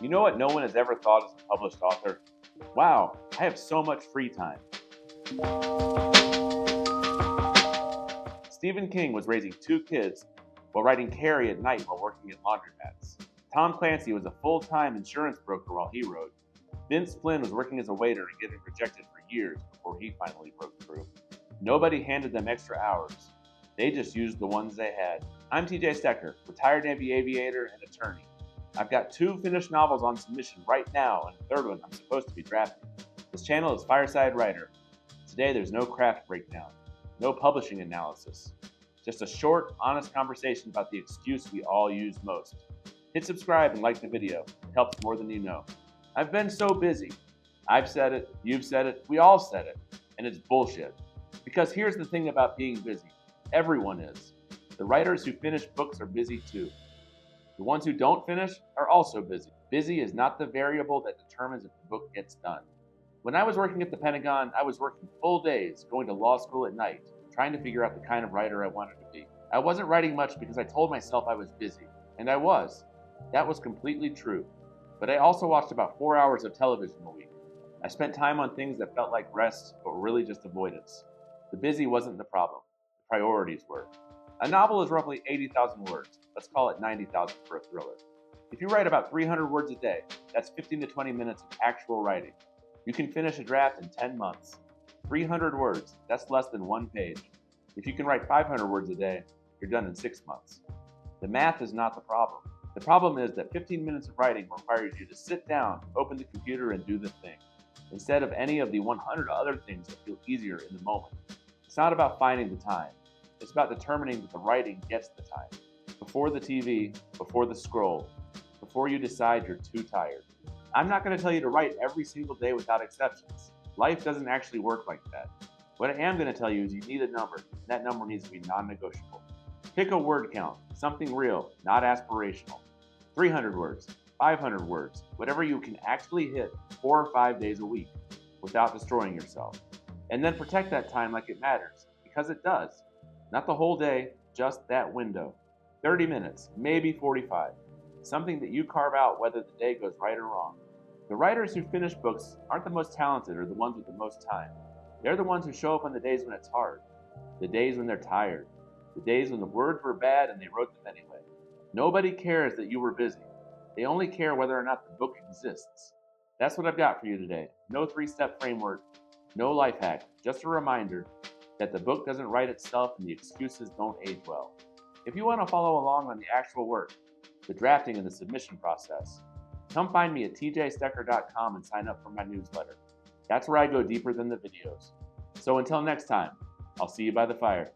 You know what no one has ever thought as a published author? Wow, I have so much free time. Stephen King was raising 2 kids while writing Carrie at night while working at laundromats. Tom Clancy was a full-time insurance broker while he wrote. Vince Flynn was working as a waiter and getting rejected for years before he finally broke through. Nobody handed them extra hours. They just used the ones they had. I'm TJ Stecker, retired Navy aviator and attorney. I've got 2 finished novels on submission right now, and a 3rd one I'm supposed to be drafting. This channel is Fireside Writer. Today there's no craft breakdown, no publishing analysis, just a short, honest conversation about the excuse we all use most. Hit subscribe and like the video. It helps more than you know. I've been so busy. I've said it, you've said it, we all said it, and it's bullshit. Because here's the thing about being busy. Everyone is. The writers who finish books are busy too. The ones who don't finish are also busy. Busy is not the variable that determines if the book gets done. When I was working at the Pentagon, I was working full days, going to law school at night, trying to figure out the kind of writer I wanted to be. I wasn't writing much because I told myself I was busy, and I was. That was completely true. But I also watched about 4 hours of television a week. I spent time on things that felt like rest, but were really just avoidance. The busy wasn't the problem. The priorities were. A novel is roughly 80,000 words. Let's call it 90,000 for a thriller. If you write about 300 words a day, that's 15 to 20 minutes of actual writing. You can finish a draft in 10 months. 300 words, that's less than 1 page. If you can write 500 words a day, you're done in 6 months. The math is not the problem. The problem is that 15 minutes of writing requires you to sit down, open the computer, and do the thing, instead of any of the 100 other things that feel easier in the moment. It's not about finding the time. It's about determining that the writing gets the time. Before the TV, before the scroll, before you decide you're too tired. I'm not going to tell you to write every single day without exceptions. Life doesn't actually work like that. What I am going to tell you is you need a number, and that number needs to be non-negotiable. Pick a word count, something real, not aspirational. 300 words, 500 words, whatever you can actually hit 4 or 5 days a week without destroying yourself. And then protect that time like it matters, because it does. Not the whole day, just that window. 30 minutes, maybe 45. Something that you carve out whether the day goes right or wrong. The writers who finish books aren't the most talented or the ones with the most time. They're the ones who show up on the days when it's hard, the days when they're tired, the days when the words were bad and they wrote them anyway. Nobody cares that you were busy. They only care whether or not the book exists. That's what I've got for you today. No 3-step framework, no life hack, just a reminder that the book doesn't write itself and the excuses don't age well. If you want to follow along on the actual work, the drafting and the submission process, come find me at tjstecker.com and sign up for my newsletter. That's where I go deeper than the videos. So until next time, I'll see you by the fire.